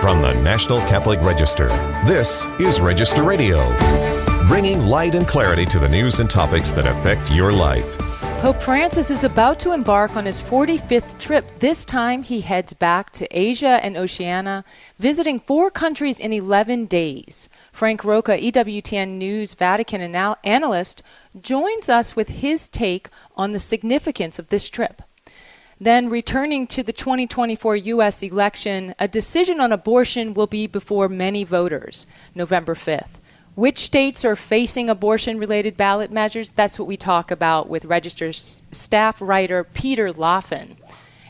From the National Catholic Register, this is Register Radio, bringing light and clarity to the news and topics that affect your life. Pope Francis is about to embark on his 45th trip. This time he heads back to Asia and Oceana, visiting 4 countries in 11 days. Frank Rocca, EWTN News Vatican analyst, joins us with his take on the significance of this trip. Then, returning to the 2024 U.S. election, a decision on abortion will be before many voters, November 5th. Which states are facing abortion-related ballot measures? That's what we talk about with Register staff writer Peter Laffin.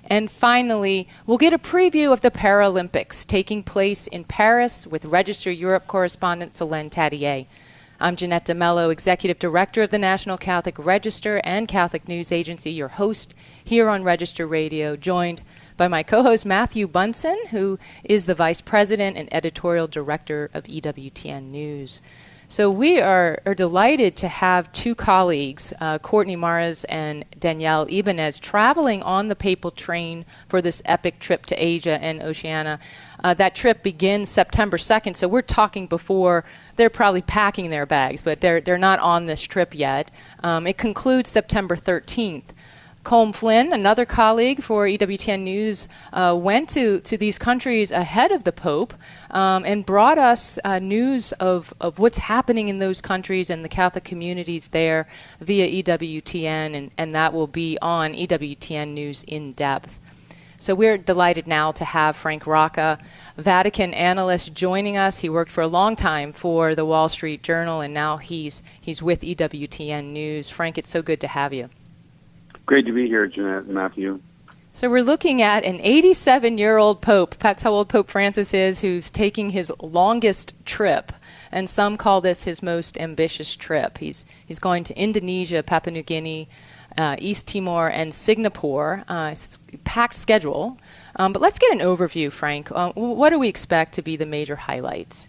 And finally, we'll get a preview of the Paralympics taking place in Paris with Register Europe correspondent Solène Tadié. I'm Jeanette DeMello, Executive Director of the National Catholic Register and Catholic News Agency, your host here on Register Radio, joined by my co-host Matthew Bunson, who is the Vice President and Editorial Director of EWTN News. So we are delighted to have 2 colleagues, Courtney Maras and Danielle Ibanez, traveling on the papal train for this epic trip to Asia and Oceana. That trip begins September 2nd, so we're talking before they're probably packing their bags, but they're not on this trip yet. It concludes September 13th. Colm Flynn, another colleague for EWTN News, went to these countries ahead of the Pope and brought us news of what's happening in those countries and the Catholic communities there via EWTN, and that will be on EWTN News in depth. So we're delighted now to have Frank Rocca, Vatican analyst, joining us. He worked for a long time for the Wall Street Journal, and now he's with EWTN News. Frank, it's so good to have you. Great to be here, Jeanette and Matthew. So we're looking at an 87-year-old Pope. That's how old Pope Francis is, who's taking his longest trip. And some call this his most ambitious trip. He's going to Indonesia, Papua New Guinea, East Timor, and Singapore. It's a packed schedule. But let's get an overview, Frank. What do we expect to be the major highlights?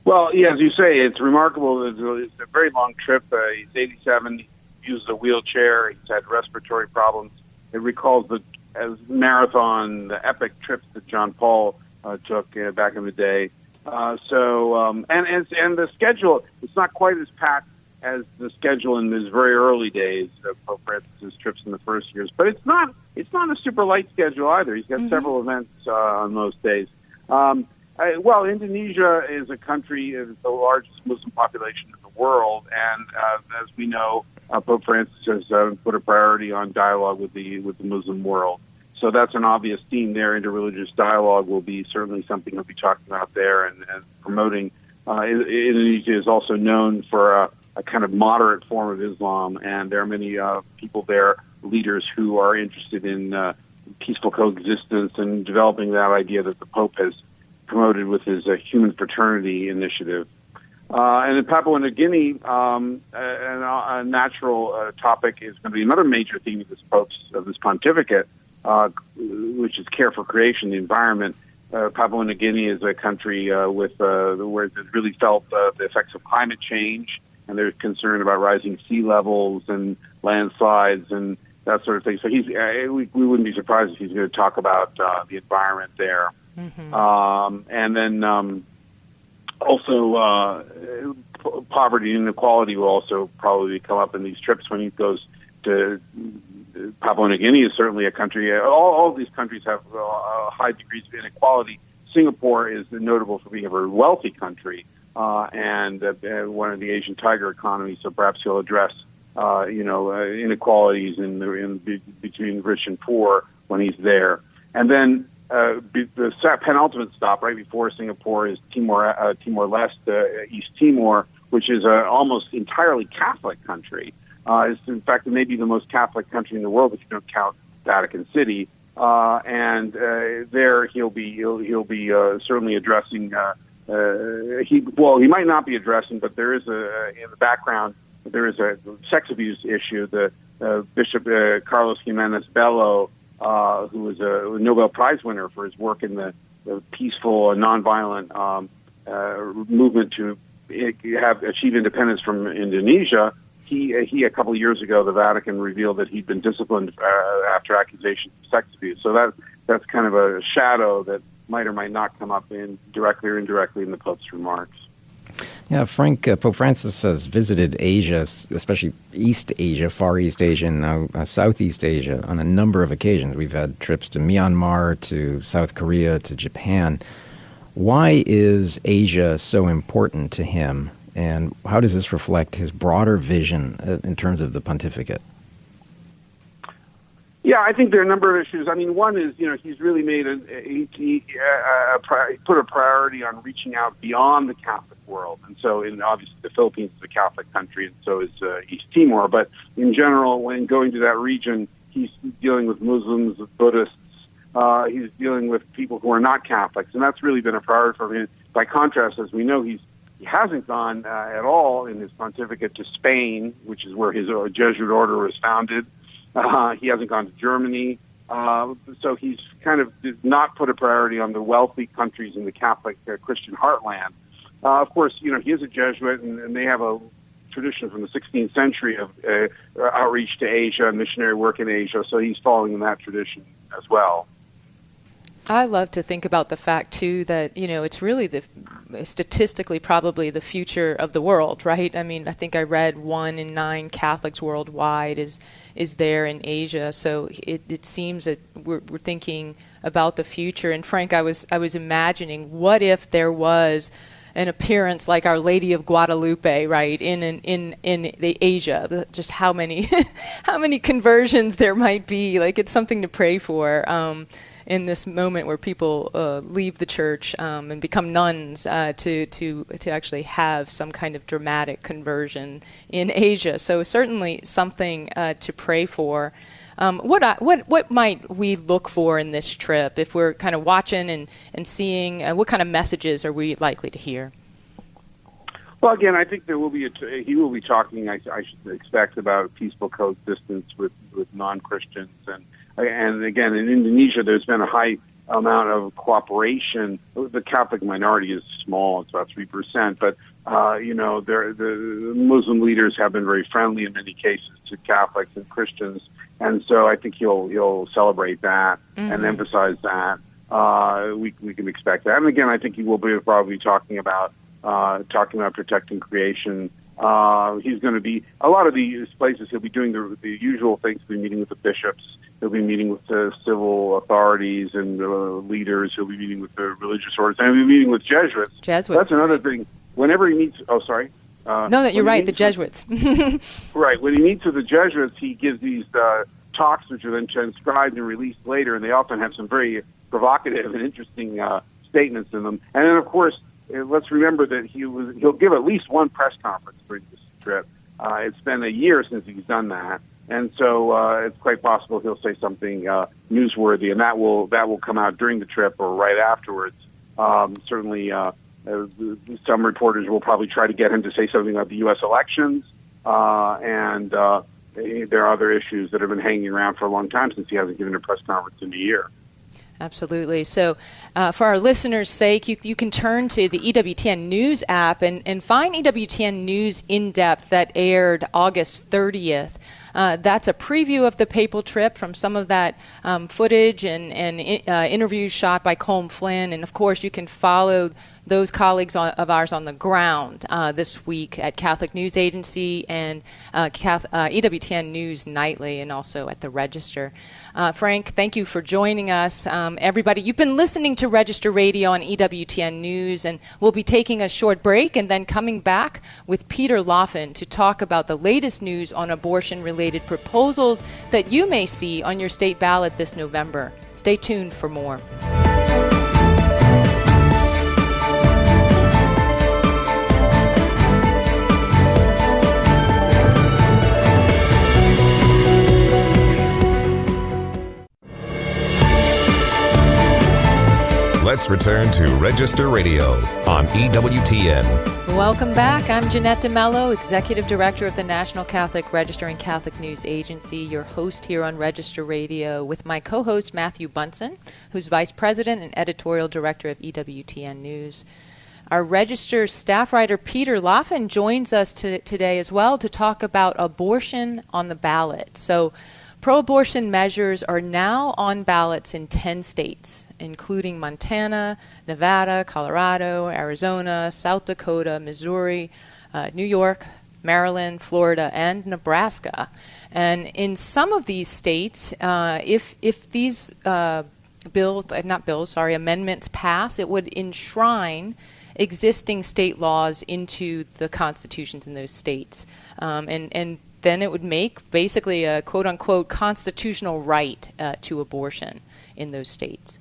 Well, yeah, as you say, it's remarkable. It's a very long trip. He's 87. He uses a wheelchair. He's had respiratory problems. It recalls the epic trips that John Paul took back in the day. And the schedule, it's not quite as packed as the schedule in his very early days of Pope Francis' trips in the first years. But it's not a super light schedule either. He's got several events on those days. Indonesia is a country, it's the largest Muslim population in the world, and as we know, Pope Francis has put a priority on dialogue with the Muslim world. So that's an obvious theme there. Interreligious dialogue will be certainly something he'll be talking about there and promoting. Indonesia is also known for a kind of moderate form of Islam, and there are many people there, leaders who are interested in peaceful coexistence and developing that idea that the Pope has promoted with his human fraternity initiative. And in Papua New Guinea, a natural topic is going to be another major theme of this pontificate, which is care for creation, the environment. Papua New Guinea is a country where it really felt the effects of climate change, and there's concern about rising sea levels and landslides and that sort of thing. So we wouldn't be surprised if he's going to talk about the environment there. Mm-hmm. And then also poverty and inequality will also probably come up in these trips when he goes to Papua New Guinea. Is certainly a country. All of these countries have high degrees of inequality. Singapore is notable for being a very wealthy country and one of the Asian tiger economies. So perhaps he'll address inequalities between rich and poor when he's there. And then the penultimate stop right before Singapore is Timor-Leste, East Timor, which is an almost entirely Catholic country. It's in fact maybe the most Catholic country in the world if you don't count Vatican City. There he'll be certainly addressing. He might not be addressing, but there is in the background there is a sex abuse issue. The Bishop Carlos Jimenez Bello, who was a Nobel Prize winner for his work in the peaceful and nonviolent movement to achieve independence from Indonesia. He a couple of years ago, the Vatican revealed that he'd been disciplined after accusations of sex abuse. So that's kind of a shadow that might or might not come up in directly or indirectly in the Pope's remarks. Yeah, Frank, Pope Francis has visited Asia, especially East Asia, Far East Asia, and now Southeast Asia on a number of occasions. We've had trips to Myanmar, to South Korea, to Japan. Why is Asia so important to him, and how does this reflect his broader vision in terms of the pontificate? Yeah, I think there are a number of issues. I mean, one is, he's really made he put a priority on reaching out beyond the Catholic world. And so, obviously, the Philippines is a Catholic country, and so is East Timor. But in general, when going to that region, he's dealing with Muslims, Buddhists. He's dealing with people who are not Catholics, and that's really been a priority for him. By contrast, as we know, he hasn't gone at all in his pontificate to Spain, which is where his Jesuit order was founded. He hasn't gone to Germany. So he's kind of did not put a priority on the wealthy countries in the Catholic Christian heartland. Of course, he is a Jesuit, and they have a tradition from the 16th century of outreach to Asia and missionary work in Asia, so he's following in that tradition as well. I love to think about the fact, too, that, it's really statistically probably the future of the world, right? I mean, I think I read 1 in 9 Catholics worldwide is there in Asia. So it seems that we're thinking about the future. And Frank, I was imagining, what if there was an appearance like Our Lady of Guadalupe, right, in the Asia? Just how many how many conversions there might be. Like, it's something to pray for. In this moment where people leave the church and become nuns, to actually have some kind of dramatic conversion in Asia. So certainly something to pray for. What might we look for in this trip if we're kind of watching and seeing? What kind of messages are we likely to hear? Well, again, I think there will be he will be talking, I should expect, about peaceful coexistence with non-Christians. And again, in Indonesia, there's been a high amount of cooperation. The Catholic minority is small; it's about 3%. But the Muslim leaders have been very friendly in many cases to Catholics and Christians, and so I think he'll celebrate that and emphasize that. We can expect that. And again, I think he will be probably talking about protecting creation. He's going to be a lot of these places. He'll be doing the usual things. He'll be meeting with the bishops. He'll be meeting with the civil authorities and leaders. He'll be meeting with the religious orders. And he'll be meeting with Jesuits. That's another thing. Whenever he meets, you're right. The Jesuits. Right. When he meets with the Jesuits, he gives these talks, which are then transcribed and released later, and they often have some very provocative and interesting statements in them. And then, of course, let's remember that he'll give at least one press conference during this trip. It's been a year since he's done that, and so it's quite possible he'll say something newsworthy, and that will come out during the trip or right afterwards. Certainly, some reporters will probably try to get him to say something about the U.S. elections, and there are other issues that have been hanging around for a long time since he hasn't given a press conference in a year. Absolutely. So for our listeners' sake, you can turn to the EWTN News app and find EWTN News In-Depth that aired August 30th. That's a preview of the papal trip from some of that footage and interviews shot by Colm Flynn. And, of course, you can follow those colleagues of ours on the ground this week at Catholic News Agency and EWTN News Nightly, and also at the Register. Frank, thank you for joining us. Everybody, you've been listening to Register Radio on EWTN News, and we'll be taking a short break and then coming back with Peter Laffin to talk about the latest news on abortion-related proposals that you may see on your state ballot this November. Stay tuned for more. Let's return to Register Radio on EWTN. Welcome back. I'm Jeanette DeMello, Executive Director of the National Catholic Register and Catholic News Agency, your host here on Register Radio, with my co-host Matthew Bunson, who's Vice President and Editorial Director of EWTN News. Our Register staff writer Peter Laffin joins us today as well to talk about abortion on the ballot. So Pro-abortion measures are now on ballots in 10 states, including Montana, Nevada, Colorado, Arizona, South Dakota, Missouri, New York, Maryland, Florida, and Nebraska. And in some of these states, if these amendments pass, it would enshrine existing state laws into the constitutions in those states. And then it would make basically a quote-unquote constitutional right to abortion in those states.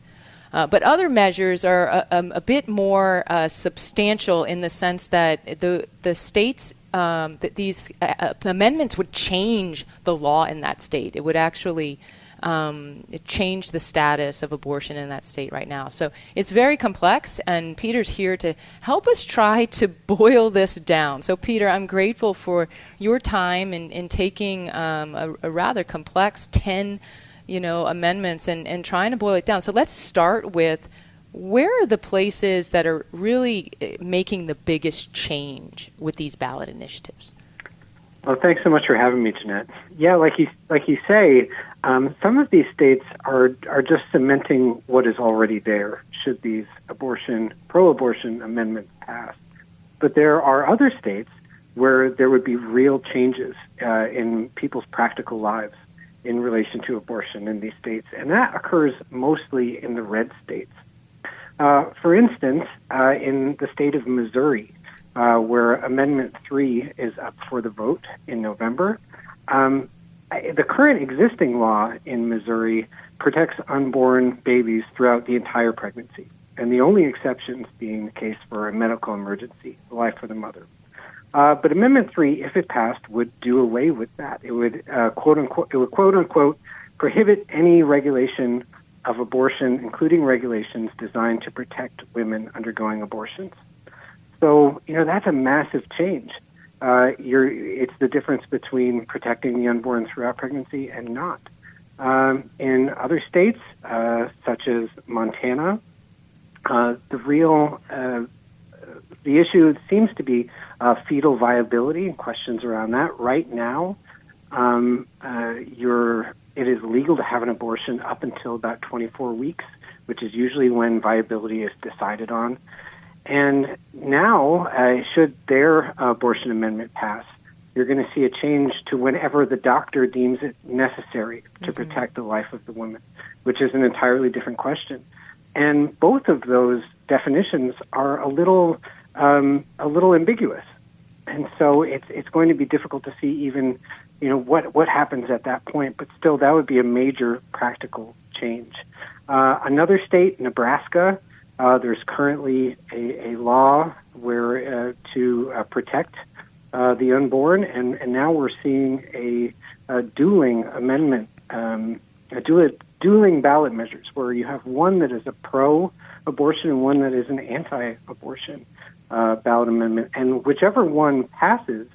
But other measures are a bit more substantial in the sense that the states, that these amendments would change the law in that state. It would actually change the status of abortion in that state right now. So it's very complex, and Peter's here to help us try to boil this down. So Peter, I'm grateful for your time in taking a rather complex 10 amendments and trying to boil it down. So let's start with, where are the places that are really making the biggest change with these ballot initiatives? Well, thanks so much for having me, Jeanette. Yeah, like you say, some of these states are just cementing what is already there, should these pro-abortion amendments pass. But there are other states where there would be real changes in people's practical lives in relation to abortion in these states, and that occurs mostly in the red states. For instance, in the state of Missouri, where Amendment 3 is up for the vote in November, the current existing law in Missouri protects unborn babies throughout the entire pregnancy, and the only exceptions being the case for a medical emergency, the life of the mother. But Amendment 3, if it passed, would do away with that. It would quote unquote prohibit any regulation of abortion, including regulations designed to protect women undergoing abortions. So, that's a massive change. It's the difference between protecting the unborn throughout pregnancy and not. In other states, such as Montana, the issue seems to be fetal viability and questions around that. Right now, it is legal to have an abortion up until about 24 weeks, which is usually when viability is decided on. And now, should their abortion amendment pass, you're going to see a change to whenever the doctor deems it necessary to protect the life of the woman, which is an entirely different question. And both of those definitions are a little ambiguous. And so it's going to be difficult to see even, what happens at that point. But still, that would be a major practical change. Another state, Nebraska, there's currently a law where to protect the unborn, and now we're seeing a dueling amendment, dueling ballot measures, where you have one that is a pro-abortion and one that is an anti-abortion ballot amendment, and whichever one passes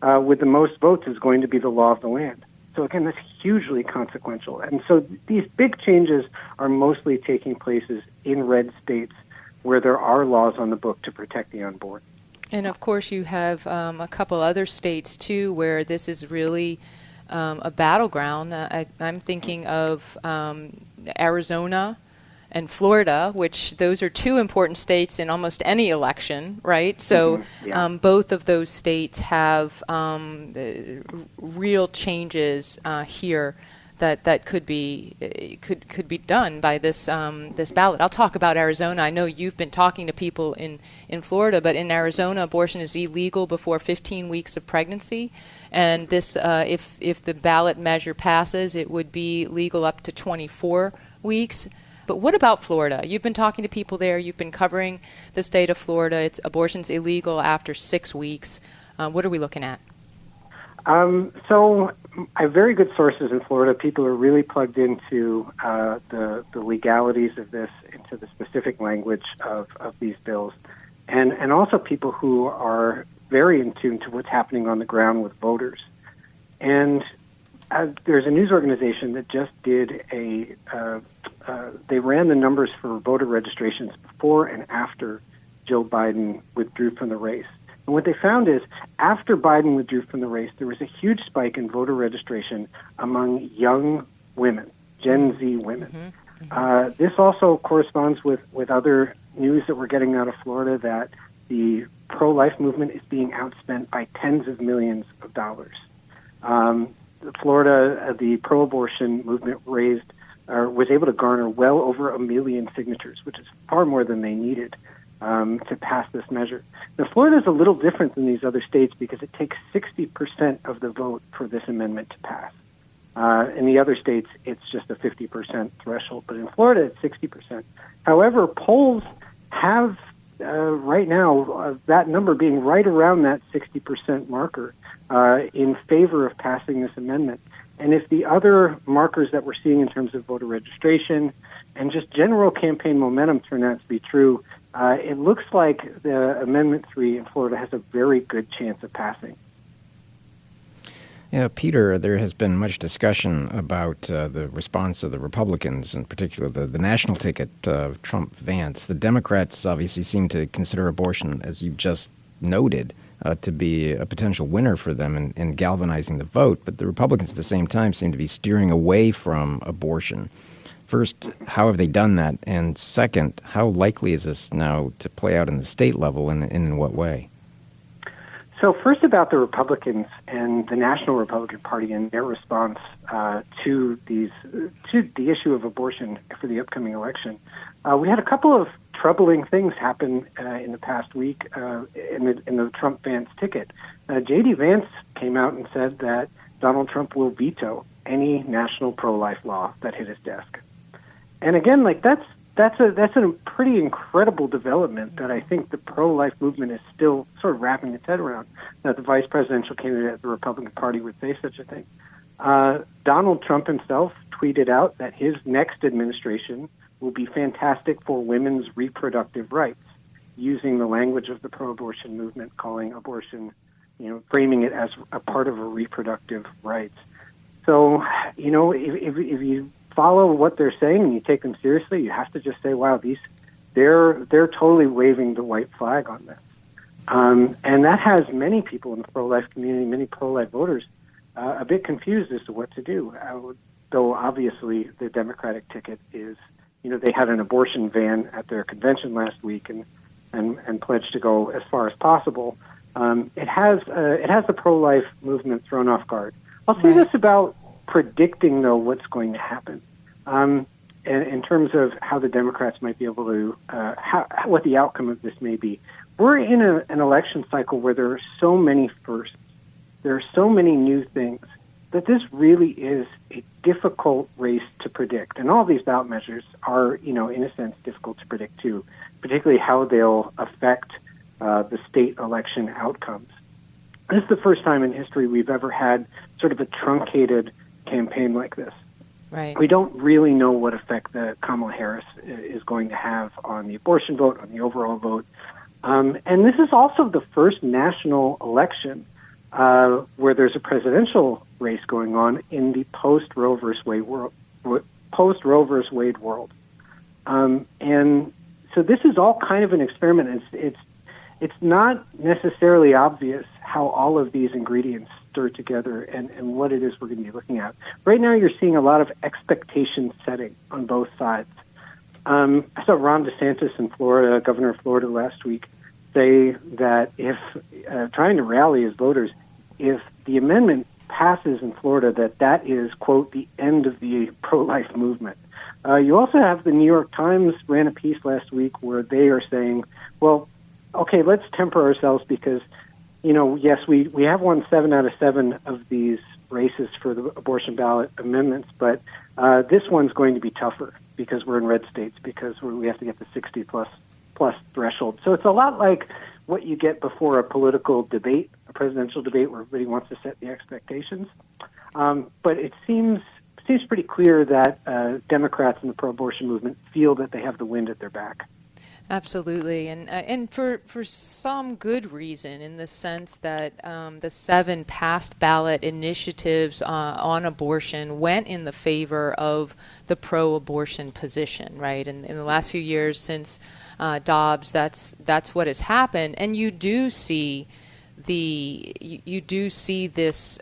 with the most votes is going to be the law of the land. So again, that's hugely consequential. And so these big changes are mostly taking places in red states where there are laws on the book to protect the unborn. And of course, you have a couple other states, too, where this is really a battleground. I'm thinking of Arizona and Florida, which those are two important states in almost any election, right? So both of those states have real changes here that could be done by this this ballot. I'll talk about Arizona. I know you've been talking to people in Florida, but in Arizona, abortion is illegal before 15 weeks of pregnancy, and this if the ballot measure passes, it would be legal up to 24 weeks. But what about Florida? You've been talking to people there. You've been covering the state of Florida. Abortion's illegal after 6 weeks. What are we looking at? So I have very good sources in Florida. People are really plugged into the legalities of this, into the specific language of these bills, and also people who are very in tune to what's happening on the ground with voters. And there's a news organization that just did they ran the numbers for voter registrations before and after Joe Biden withdrew from the race. And what they found is after Biden withdrew from the race, there was a huge spike in voter registration among young women, Gen Z women. This also corresponds with other news that we're getting out of Florida that the pro-life movement is being outspent by tens of millions of dollars. Florida, the pro-abortion movement was able to garner well over 1 million signatures, which is far more than they needed to pass this measure. Now, Florida is a little different than these other states because it takes 60% of the vote for this amendment to pass. In the other states, it's just a 50% threshold, but in Florida, it's 60%. However, polls have right now that number being right around that 60% marker in favor of passing this amendment. And if the other markers that we're seeing in terms of voter registration and just general campaign momentum turn out to be true, it looks like the Amendment 3 in Florida has a very good chance of passing. Yeah, Peter, there has been much discussion about the response of the Republicans, in particular the national ticket, Trump-Vance. The Democrats obviously seem to consider abortion, as you just noted, to be a potential winner for them in galvanizing the vote. But the Republicans at the same time seem to be steering away from abortion. First, how have they done that? And second, how likely is this now to play out in the state level, and in what way? So first about the Republicans and the National Republican Party and their response to the issue of abortion for the upcoming election. We had a couple of troubling things happen in the past week in the Trump-Vance ticket. J.D. Vance came out and said that Donald Trump will veto any national pro-life law that hit his desk. And again, that's a pretty incredible development that I think the pro-life movement is still sort of wrapping its head around, that the vice presidential candidate of the Republican Party would say such a thing. Donald Trump himself tweeted out that his next administration will be fantastic for women's reproductive rights, using the language of the pro-abortion movement, calling abortion, framing it as a part of a reproductive rights. So, if you follow what they're saying and you take them seriously, you have to just say, wow, they're totally waving the white flag on this. And that has many people in the pro-life community, many pro-life voters, a bit confused as to what to do. Though obviously the Democratic ticket is, they had an abortion van at their convention last week and pledged to go as far as possible. It has the pro-life movement thrown off guard. I'll say this about predicting, though, what's going to happen in terms of how the Democrats might be able to, what the outcome of this may be. We're in an election cycle where there are so many firsts, there are so many new things, that this really is a difficult race to predict. And all these ballot measures are, in a sense, difficult to predict, too, particularly how they'll affect the state election outcomes. This is the first time in history we've ever had sort of a truncated campaign like this. Right. We don't really know what effect that Kamala Harris is going to have on the abortion vote, on the overall vote. And this is also the first national election where there's a presidential race going on in the post-Roe versus Wade world. And so this is all kind of an experiment. It's not necessarily obvious how all of these ingredients stir together and what it is we're going to be looking at. Right now you're seeing a lot of expectation setting on both sides. I saw Ron DeSantis in Florida, governor of Florida last week, say that if trying to rally his voters, if the amendment passes in Florida, that is, quote, the end of the pro-life movement. You also have the New York Times ran a piece last week where they are saying, well, okay, let's temper ourselves because, yes, we have won 7 out of 7 of these races for the abortion ballot amendments, but this one's going to be tougher because we're in red states, because we have to get the 60 plus threshold. So it's a lot like what you get before a political debate, a presidential debate where everybody wants to set the expectations. But it seems pretty clear that Democrats in the pro-abortion movement feel that they have the wind at their back. Absolutely, and for some good reason, in the sense that the 7 past ballot initiatives on abortion went in the favor of the pro-abortion position, right? And in the last few years since Dobbs, that's what has happened, and you do see you do see this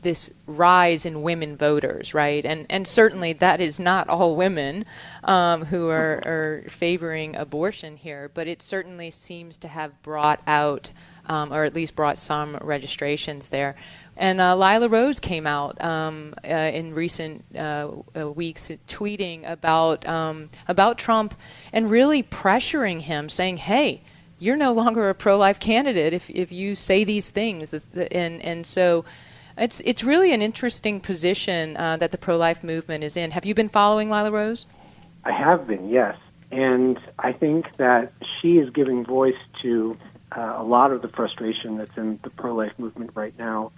this rise in women voters, right? And certainly that is not all women who are favoring abortion here, but it certainly seems to have brought out, or at least brought some registrations there. And Lila Rose came out in recent weeks tweeting about Trump and really pressuring him, saying, "Hey, you're no longer a pro-life candidate if you say these things." And so it's really an interesting position that the pro-life movement is in. Have you been following Lila Rose? I have been, yes. And I think that she is giving voice to a lot of the frustration that's in the pro-life movement right now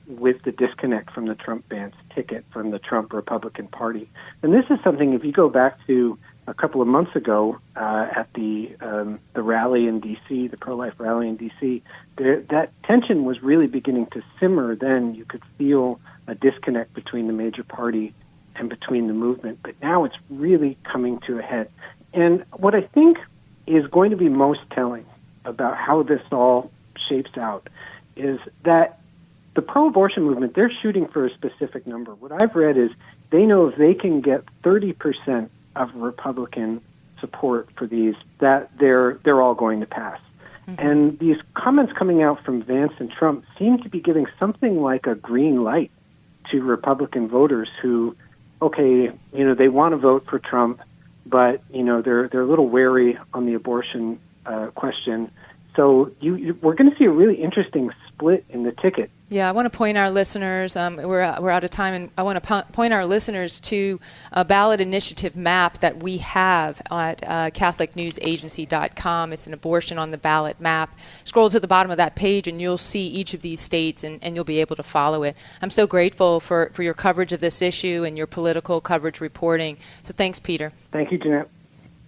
with the disconnect from the Trump Vance ticket from the Trump Republican Party. And this is something, if you go back to a couple of months ago at the rally in D.C., the pro-life rally in D.C., that tension was really beginning to simmer then. You could feel a disconnect between the major party and between the movement. But now it's really coming to a head. And what I think is going to be most telling about how this all shapes out is that the pro-abortion movement, they're shooting for a specific number. What I've read is they know if they can get 30% of Republican support for these, that they're all going to pass. Mm-hmm. And these comments coming out from Vance and Trump seem to be giving something like a green light to Republican voters who, okay, they want to vote for Trump, but they're a little wary on the abortion question. So we're going to see a really interesting split in the ticket. Yeah, I want to point our listeners, we're out of time, and I want to point our listeners to a ballot initiative map that we have at CatholicNewsAgency.com. It's an abortion on the ballot map. Scroll to the bottom of that page and you'll see each of these states and you'll be able to follow it. I'm so grateful for your coverage of this issue and your political coverage reporting. So thanks, Peter. Thank you, Jeanette.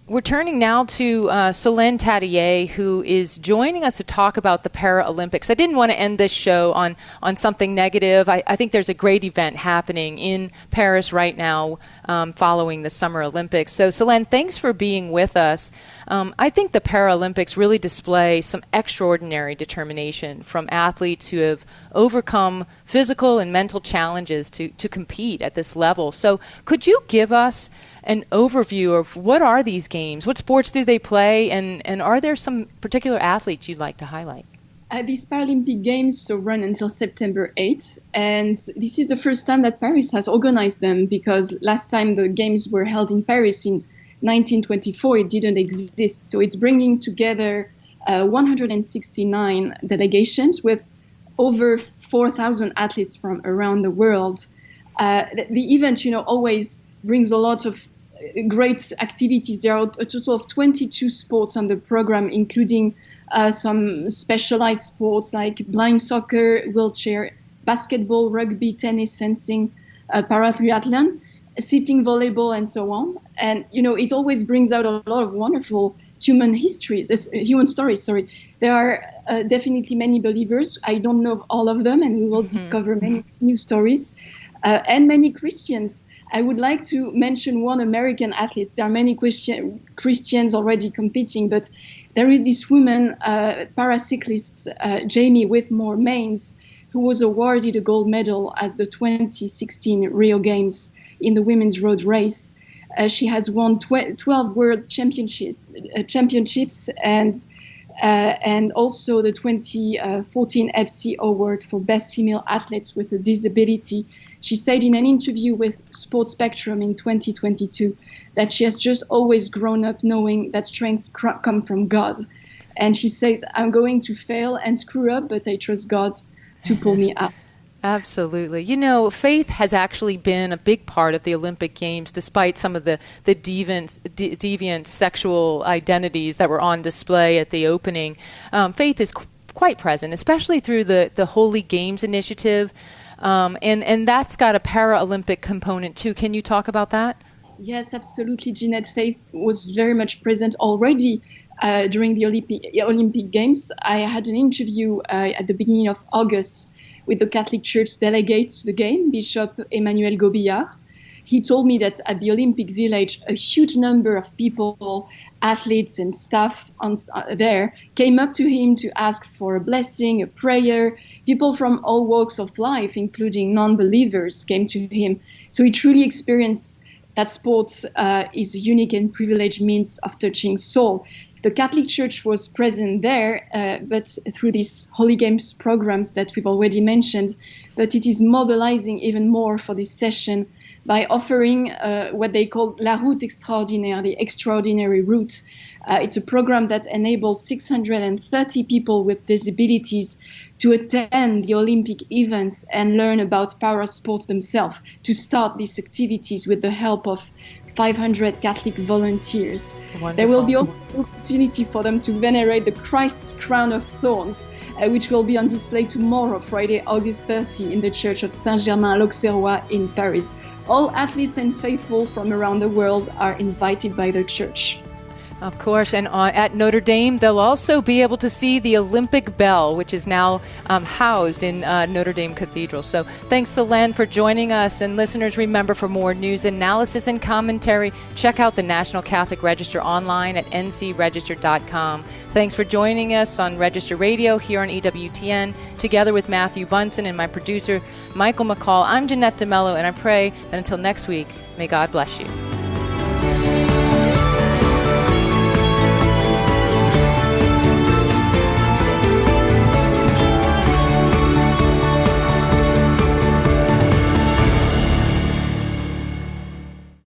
We're turning now to Solène Tadié, who is joining us to talk about the Paralympics. I didn't want to end this show on something negative. I think there's a great event happening in Paris right now following the Summer Olympics. So, Solène, thanks for being with us. I think the Paralympics really display some extraordinary determination from athletes who have overcome physical and mental challenges to compete at this level. So could you give us an overview of what are these games? What sports do they play? And are there some particular athletes you'd like to highlight? These Paralympic Games run until September 8th, and this is the first time that Paris has organized them, because last time the Games were held in Paris in 1924, it didn't exist. So it's bringing together 169 delegations with over 4,000 athletes from around the world. The event, always brings a lot of great activities. There are a total of 22 sports on the program, including some specialized sports like blind soccer, wheelchair, basketball, rugby, tennis, fencing, paratriathlon, sitting volleyball, and so on. And, it always brings out a lot of wonderful human stories. There are definitely many believers. I don't know all of them, and we will discover many new stories, and many Christians. I would like to mention one American athlete. There are many Christians already competing, but there is this woman, paracyclist, Jamie Whitmore Maines, who was awarded a gold medal at the 2016 Rio Games in the women's road race. She has won 12 world championships and also the 2014 FC Award for Best Female Athletes with a Disability. She said in an interview with Sports Spectrum in 2022 that she has just always grown up knowing that strength comes from God. And she says, I'm going to fail and screw up, but I trust God to pull me up. Absolutely. Faith has actually been a big part of the Olympic Games, despite some of the deviant sexual identities that were on display at the opening. Faith is quite present, especially through the Holy Games initiative. And that's got a Paralympic component too. Can you talk about that? Yes, absolutely. Jeanette, faith was very much present already during the Olympic Games. I had an interview at the beginning of August with the Catholic Church delegate to the game, Bishop Emmanuel Gobillard. he told me that at the Olympic Village, a huge number of people, athletes and staff there, came up to him to ask for a blessing, a prayer. People from all walks of life, including non-believers, came to him. So he truly experienced that sports is a unique and privileged means of touching soul. The Catholic Church was present there, but through these Holy Games programs that we've already mentioned, but it is mobilizing even more for this session by offering what they call La Route Extraordinaire, the extraordinary route. It's a program that enables 630 people with disabilities to attend the Olympic events and learn about parasports themselves, to start these activities with the help of 500 Catholic volunteers. Wonderful. There will be also an opportunity for them to venerate the Christ's crown of thorns, which will be on display tomorrow, Friday, August 30, in the Church of Saint-Germain-l'Auxerrois in Paris. All athletes and faithful from around the world are invited by the Church. Of course, and at Notre Dame, they'll also be able to see the Olympic bell, which is now housed in Notre Dame Cathedral. So thanks, Solène, for joining us. And listeners, remember, for more news, analysis, and commentary, check out the National Catholic Register online at ncregister.com. Thanks for joining us on Register Radio here on EWTN. Together with Matthew Bunson and my producer, Michael McCall, I'm Jeanette DeMello, and I pray that until next week, may God bless you.